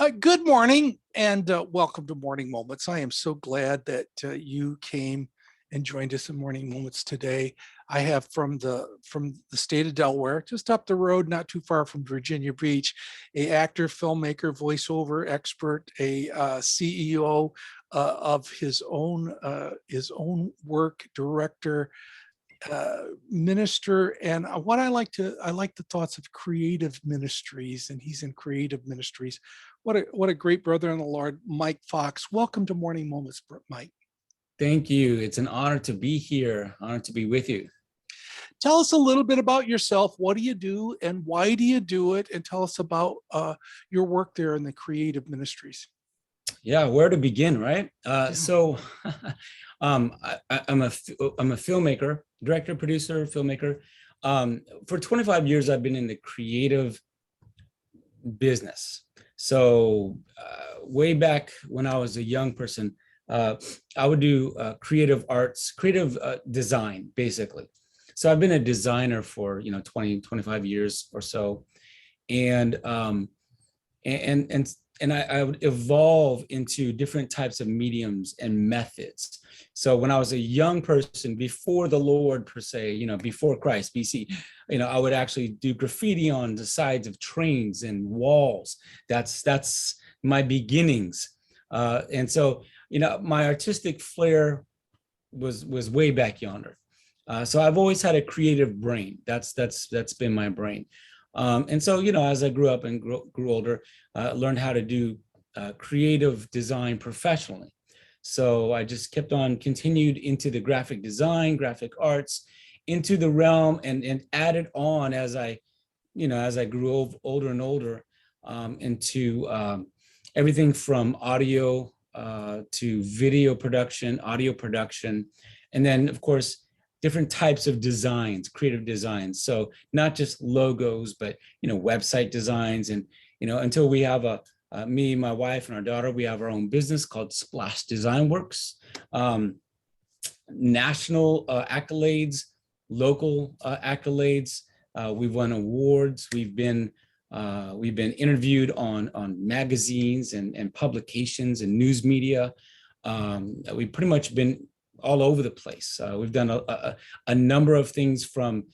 Good morning and welcome to Morning Moments. I am so glad that you came and joined us in Morning Moments today. I have from the state of Delaware, just up the road, not too far from Virginia Beach, a actor, filmmaker, voiceover expert, a CEO of his own work, director, minister. And what I like the thoughts of creative ministries, and he's in creative ministries. What a great brother in the Lord, Mike Fox. Welcome to Morning Moments, Mike. Thank you. It's an honor to be here, honor to be with you. Tell us a little bit about yourself. What do you do and why do you do it? And tell us about your work there in the creative ministries. Yeah, where to begin, right? Yeah. I'm a filmmaker, director, producer, filmmaker. For 25 years, I've been in the creative business. So way back when I was a young person, I would do creative arts, creative design, basically. So I've been a designer for 20, 25 years or so, and I would evolve into different types of mediums and methods. So when I was a young person, before the Lord per se, before Christ, BC, I would actually do graffiti on the sides of trains and walls. That's my beginnings, and so my artistic flair was way back yonder. So I've always had a creative brain. That's been my brain. And so, as I grew up and grew older, learned how to do creative design professionally. So I just continued into the graphic design, graphic arts, into the realm, and added on as I grew older and older, into everything from audio to video production, audio production, and then of course different types of designs, creative designs. So not just logos, but website designs, and until we have me, my wife, and our daughter, we have our own business called Splash Design Works. National accolades, local accolades. We've won awards. We've been interviewed on magazines and publications and news media. We've pretty much been all over the place. We've done a number of things from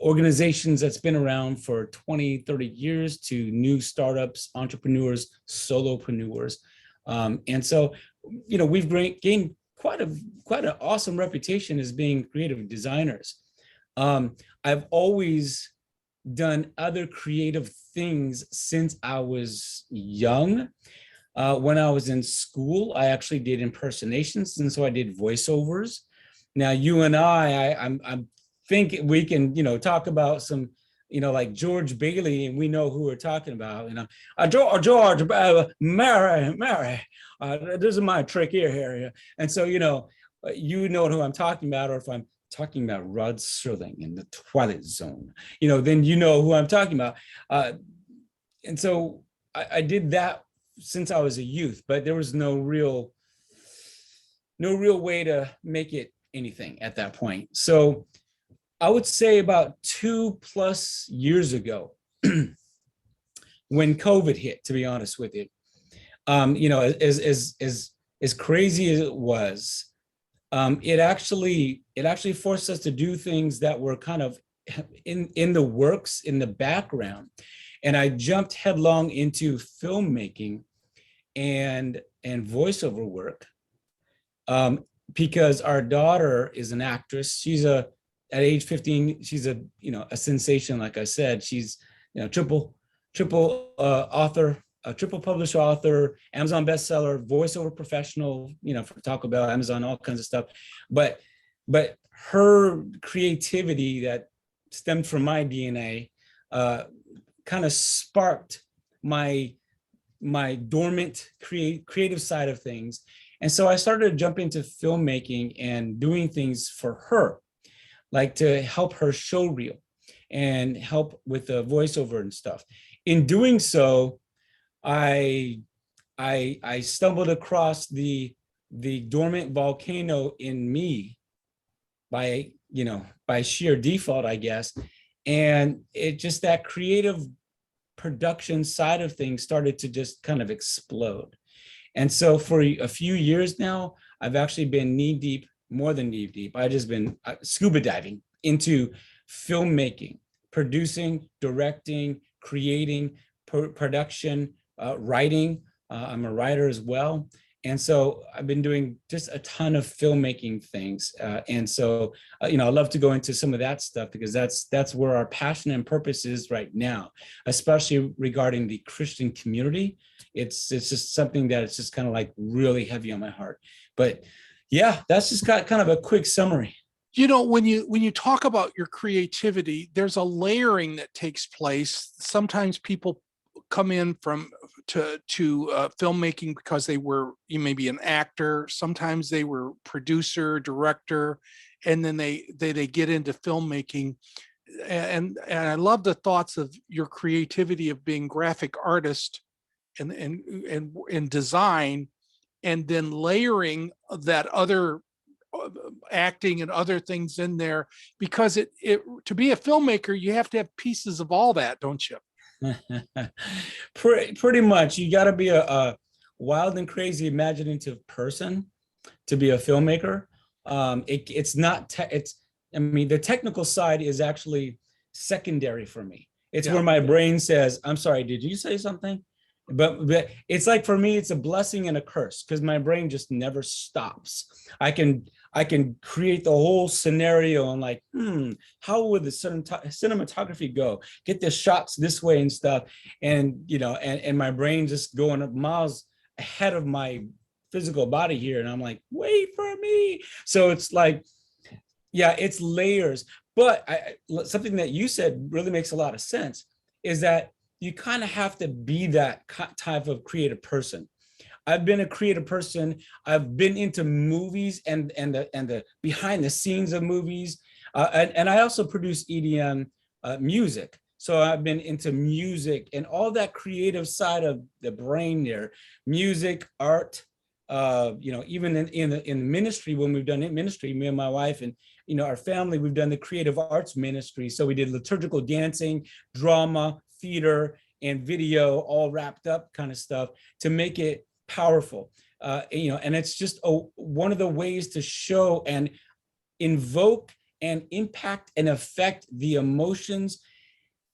organizations that's been around for 20, 30 years to new startups, entrepreneurs, solopreneurs. And so, we've gained quite an awesome reputation as being creative designers. I've always done other creative things since I was young. When I was in school, I actually did impersonations, and so I did voiceovers. Now, you and I think we can, talk about some, like George Bailey, and we know who we're talking about. George, Mary, this is my trick here. And so, you know who I'm talking about, or if I'm talking about Rod Serling in The Twilight Zone, then you know who I'm talking about. And so I did that since I was a youth, but there was no real way to make it anything at that point. So I would say about 2+ years ago, when COVID hit, to be honest with you, as crazy as it was, it actually forced us to do things that were kind of in the works, in the background. And I jumped headlong into filmmaking and voiceover work, because our daughter is an actress. At age 15, she's a sensation. Like I said, she's triple author, a triple published author, Amazon bestseller, voiceover professional, for Taco Bell, Amazon, all kinds of stuff. But her creativity that stemmed from my DNA kind of sparked my dormant creative side of things. And so I started to jump into filmmaking and doing things for her, like to help her show reel and help with the voiceover and stuff. In doing so, I stumbled across the dormant volcano in me by sheer default, I guess. And it just, that creative production side of things started to just kind of explode. And so for a few years now, I've actually been knee deep, more than knee deep. I've just been scuba diving into filmmaking, producing, directing, creating, production, writing. I'm a writer as well. And so I've been doing just a ton of filmmaking things. And so, I love to go into some of that stuff because that's where our passion and purpose is right now, especially regarding the Christian community. It's just something that it's just kind of like really heavy on my heart. But yeah, that's just got kind of a quick summary. When you talk about your creativity, there's a layering that takes place. Sometimes people come in to filmmaking because you may be an actor. Sometimes they were producer, director, and then they get into filmmaking. And I love the thoughts of your creativity of being graphic artist and design, and then layering that other acting and other things in there, because it to be a filmmaker you have to have pieces of all that, don't you? Pretty much. You got to be a wild and crazy imaginative person to be a filmmaker. It's not I mean, the technical side is actually secondary for me. It's where my brain says, I'm sorry, did you say something? But it's like, for me, it's a blessing and a curse because my brain just never stops. I can create the whole scenario and like, how would the cinematography go? Get the shots this way and stuff. And, and my brain just going up miles ahead of my physical body here. And I'm like, wait for me. So it's like, yeah, it's layers. But something that you said really makes a lot of sense is that you kind of have to be that type of creative person. I've been a creative person. I've been into movies and the behind the scenes of movies. And I also produce EDM music. So I've been into music and all that creative side of the brain there, music, art, even in the ministry, when we've done ministry, me and my wife and, our family, we've done the creative arts ministry. So we did liturgical dancing, drama, theater, and video, all wrapped up kind of stuff to make it powerful. And it's just one of the ways to show and invoke and impact and affect the emotions.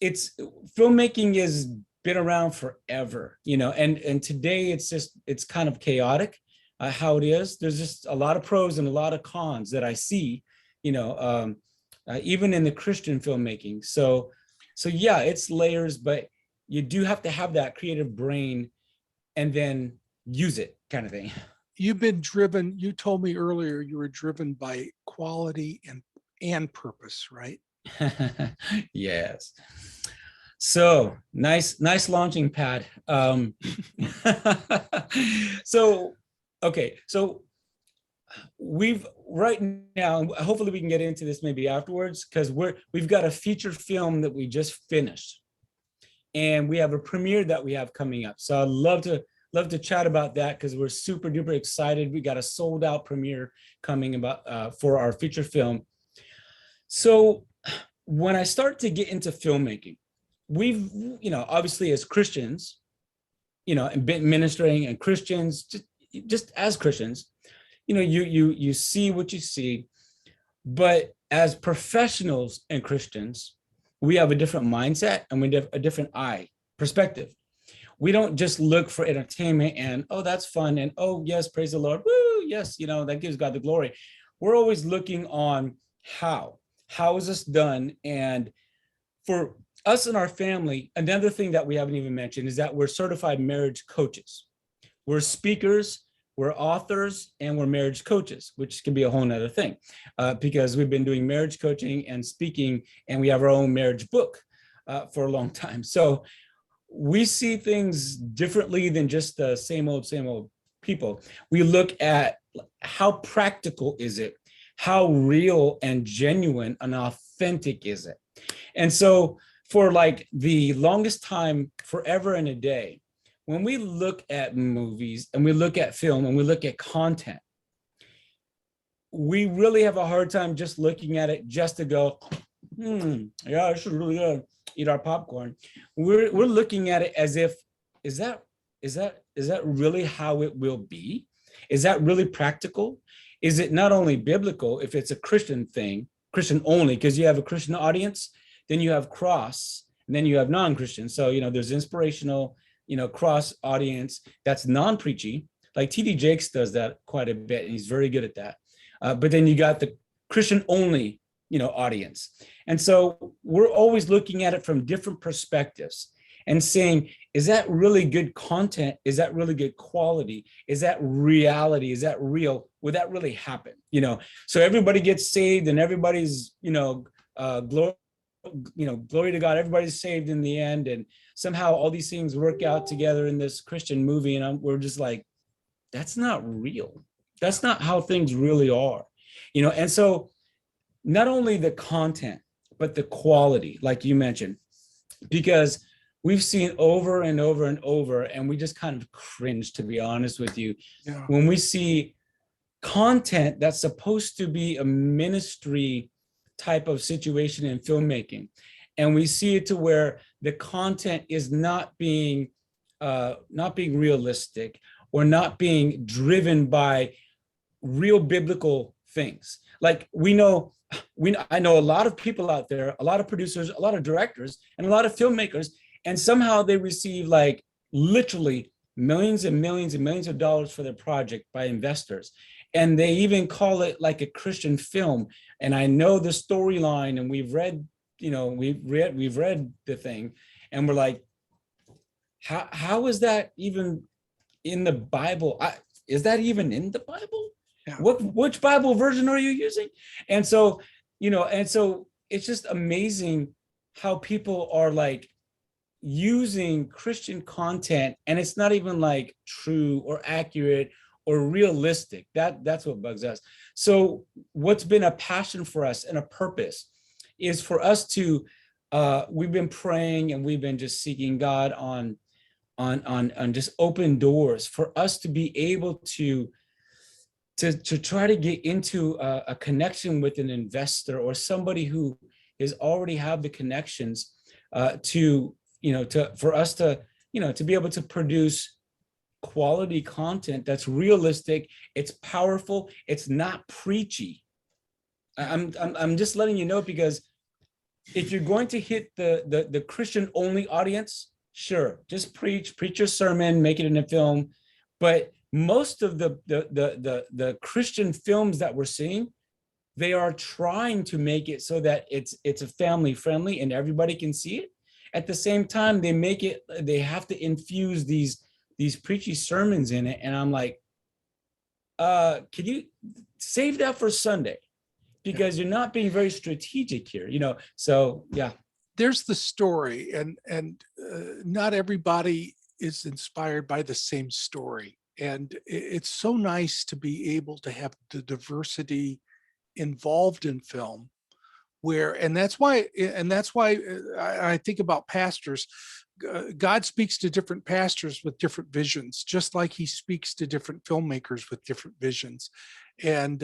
Filmmaking has been around forever, and today it's kind of chaotic how it is. There's just a lot of pros and a lot of cons that I see, even in the Christian filmmaking. So yeah, it's layers, but you do have to have that creative brain and then use it kind of thing. You've been driven, you told me earlier, you were driven by quality and purpose, right? Yes. So nice launching pad. So we've right now, hopefully we can get into this maybe afterwards, because we've got a feature film that we just finished, and we have a premiere that we have coming up. So I'd love to chat about that because we're super duper excited. We got a sold out premiere coming about for our feature film. So when I start to get into filmmaking, we've, obviously as Christians, and been ministering and Christians, just as Christians, you see what you see, but as professionals and Christians, we have a different mindset and we have a different perspective. We don't just look for entertainment and, oh, that's fun. And, oh, yes, praise the Lord. Woo, yes, that gives God the glory. We're always looking on how is this done? And for us and our family, another thing that we haven't even mentioned is that we're certified marriage coaches. We're speakers, we're authors, and we're marriage coaches, which can be a whole nother thing because we've been doing marriage coaching and speaking, and we have our own marriage book for a long time. So we see things differently than just the same old people. We look at how practical is it? How real and genuine and authentic is it? And so for like the longest time, forever and a day, when we look at movies and we look at film and we look at content, we really have a hard time just looking at it just to go, yeah, this is really good. eat our popcorn, we're looking at it as if, is that really how it will be? Is that really practical? Is it not only biblical if it's a Christian thing, Christian only, because you have a Christian audience, then you have cross, and then you have non-Christian. So, there's inspirational, cross audience that's non-preachy. Like TD Jakes does that quite a bit, and he's very good at that. But then you got the Christian only, audience. And so we're always looking at it from different perspectives and saying, is that really good content? Is that really good quality? Is that reality? Is that real? Would that really happen? So everybody gets saved and everybody's, glory to God, everybody's saved in the end. And somehow all these things work out together in this Christian movie. And we're just like, that's not real. That's not how things really are, and so not only the content, but the quality, like you mentioned, because we've seen over and over and over, and we just kind of cringe, to be honest with you, when we see content that's supposed to be a ministry type of situation in filmmaking, and we see it to where the content is not being realistic or not being driven by real biblical things. Like I know a lot of people out there, a lot of producers, a lot of directors, and a lot of filmmakers, and somehow they receive like literally millions and millions and millions of dollars for their project by investors. And they even call it like a Christian film. And I know the storyline, and we've read the thing, and we're like, how is that even in the Bible? Is that even in the Bible? Yeah. Which Bible version are you using? And so, it's just amazing how people are like using Christian content, and it's not even like true or accurate or realistic. That's what bugs us. So what's been a passion for us and a purpose is for us to, we've been praying and we've been just seeking God on just open doors for us to be able to try to get into a connection with an investor or somebody who is already have the connections for us to be able to produce quality content that's realistic, it's powerful, it's not preachy. I'm just letting you know, because if you're going to hit the Christian only audience, sure, just preach your sermon, make it in a film. But most of the Christian films that we're seeing, they are trying to make it so that it's a family friendly and everybody can see it. At the same time, they have to infuse these preachy sermons in it. And I'm like, can you save that for Sunday? Because you're not being very strategic here, so yeah. There's the story, and not everybody is inspired by the same story. And it's so nice to be able to have the diversity involved in film, and that's why I think about pastors. God speaks to different pastors with different visions, just like he speaks to different filmmakers with different visions. And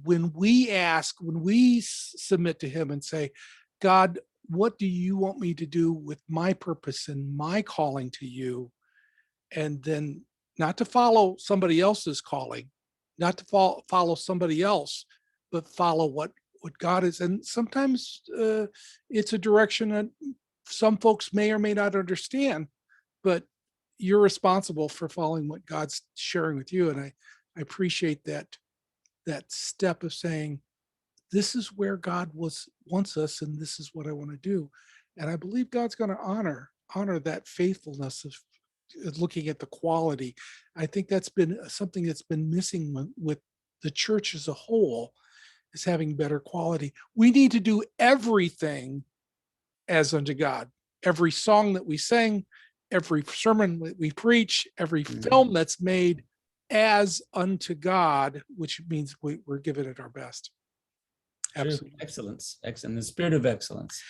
when we submit to him and say, God, what do you want me to do with my purpose and my calling to you? And then not to follow somebody else's calling, not to follow somebody else, but follow what God is. And sometimes it's a direction that some folks may or may not understand, but you're responsible for following what God's sharing with you. And I appreciate that step of saying, this is where God wants us, and this is what I want to do. And I believe God's going to honor that faithfulness of looking at the quality. I think that's been something that's been missing with the church as a whole, is having better quality. We need to do everything as unto God. Every song that we sing, every sermon that we preach, every film that's made as unto God, which means we're giving it our best. Absolutely. Excellence, the spirit of excellence.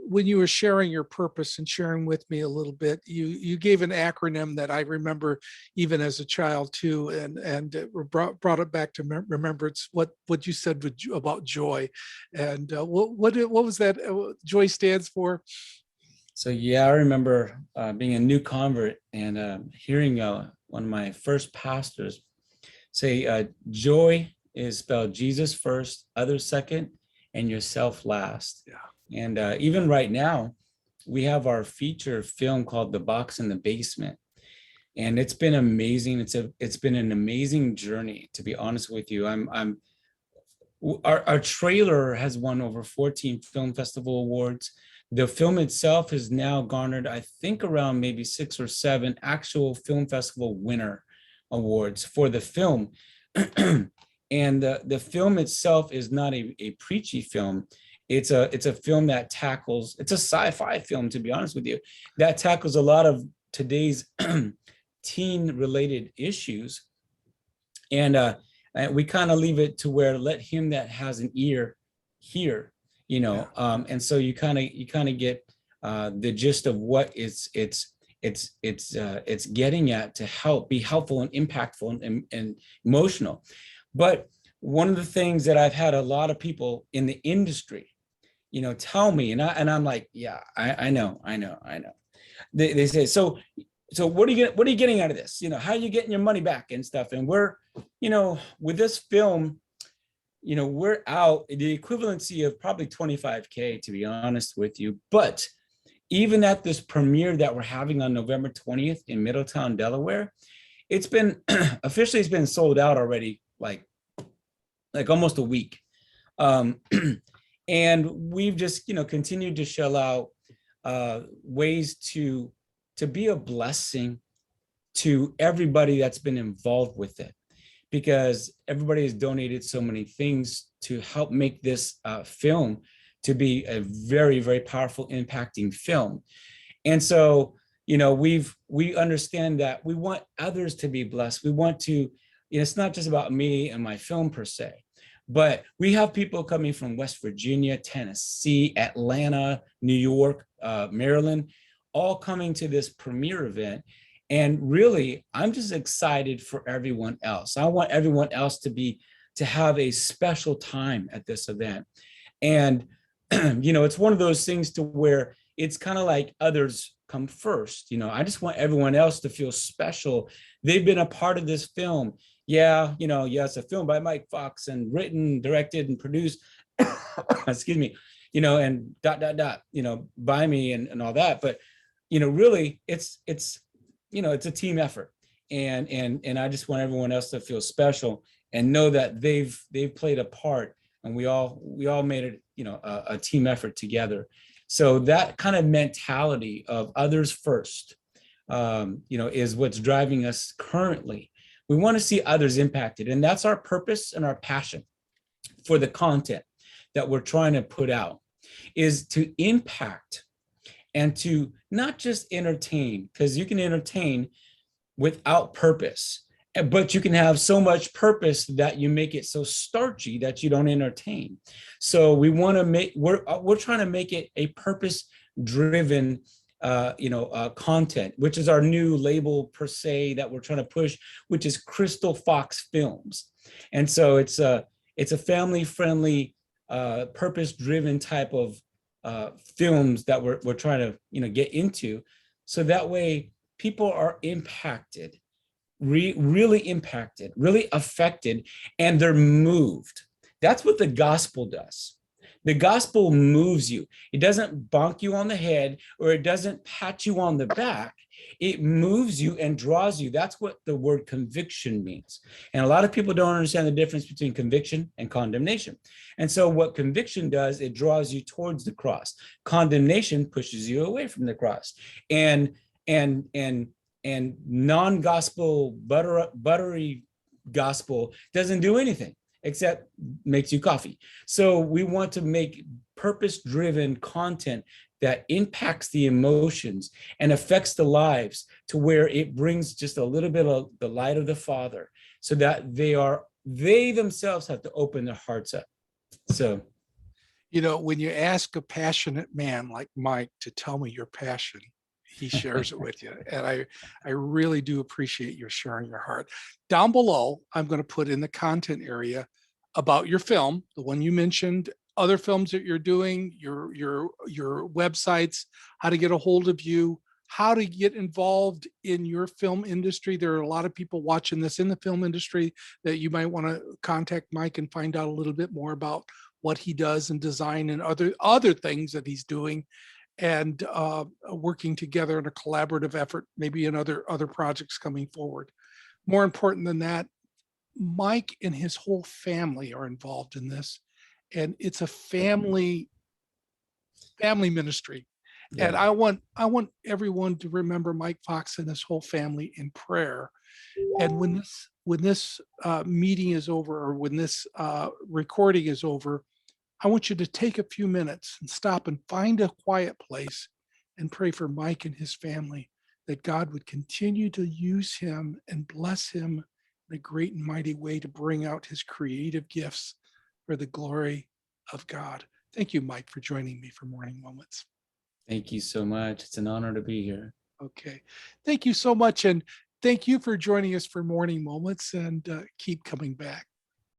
when you were sharing your purpose and sharing with me a little bit, you gave an acronym that I remember even as a child too, and it brought it back to remembrance. What you said about joy, and what was that? Joy stands for? So yeah, I remember being a new convert and hearing one of my first pastors say, joy is spelled Jesus first, others second, and yourself last. Yeah. And even right now, we have our feature film called The Box in the Basement. And it's been amazing. It's been an amazing journey, to be honest with you. Our trailer has won over 14 film festival awards. The film itself has now garnered, I think, around maybe 6 or 7 actual film festival winner awards for the film. And the film itself is not a preachy film. It's a film that tackles, it's a sci-fi film, to be honest with you, that tackles a lot of today's teen related issues. And we kind of leave it to where let him that has an ear hear, Yeah. and so you kind of get the gist of what it's getting at to help be helpful and impactful and emotional. But one of the things that I've had a lot of people in the industry, tell me, and I'm like, yeah, I know. They say, so what are you getting out of this? How are you getting your money back and stuff? And we're, with this film, we're out the equivalency of probably 25K, to be honest with you. But even at this premiere that we're having on November 20th in Middletown, Delaware, it's been officially it's been sold out already, like almost a week. And we've just, continued to shell out ways to be a blessing to everybody that's been involved with it, because everybody has donated so many things to help make this film to be a very, very powerful, impacting film. And so, we understand that we want others to be blessed. We want to, it's not just about me and my film per se, but we have people coming from West Virginia, Tennessee, Atlanta, New York, Maryland, all coming to this premiere event. And really, I'm just excited for everyone else. I want everyone else to have a special time at this event. And, it's one of those things to where it's kind of like others come first. I just want everyone else to feel special. They've been a part of this film. Yeah, it's a film by Mike Fox and written, directed, and produced, excuse me, and ... by me and all that. But, really it's a team effort. And I just want everyone else to feel special and know that they've played a part, and we all made it, a team effort together. So that kind of mentality of others first, is what's driving us currently. We want to see others impacted, and that's our purpose and our passion for the content that we're trying to put out, is to impact and to not just entertain, because you can entertain without purpose, but you can have so much purpose that you make it so starchy that you don't entertain. So we want to we're trying to make it a purpose-driven content, which is our new label per se that we're trying to push, which is Crystal Fox Films. And so it's a family-friendly, purpose-driven type of films that we're trying to get into, so that way people are impacted, really impacted, really affected, and they're moved. That's what the gospel does. The gospel moves you. It doesn't bonk you on the head, or it doesn't pat you on the back. It moves you and draws you. That's what the word conviction means. And a lot of people don't understand the difference between conviction and condemnation. And so what conviction does, it draws you towards the cross. Condemnation pushes you away from the cross. And non-gospel buttery gospel doesn't do anything except makes you coffee. So we want to make purpose-driven content that impacts the emotions and affects the lives, to where it brings just a little bit of the light of the Father, so that they themselves have to open their hearts up. So You know, when you ask a passionate man like Mike to tell me your passion, he shares it with you. And I really do appreciate your sharing your heart. Down below, I'm going to put in the content area about your film, the one you mentioned, other films that you're doing, your websites, how to get a hold of you, how to get involved in your film industry. There are a lot of people watching this in the film industry that you might want to contact Mike and find out a little bit more about what he does in design and other things that he's doing, and working together in a collaborative effort, maybe in other projects coming forward. More important than that, Mike and his whole family are involved in this, and it's a family ministry. And Yeah. I want everyone to remember Mike Fox and his whole family in prayer. And when this meeting is over, or when this recording is over, I want you to take a few minutes and stop and find a quiet place and pray for Mike and his family, that God would continue to use him and bless him in a great and mighty way to bring out his creative gifts for the glory of God. Thank you, Mike, for joining me for Morning Moments. Thank you so much. It's an honor to be here. Okay. Thank you so much. And thank you for joining us for Morning Moments, and keep coming back.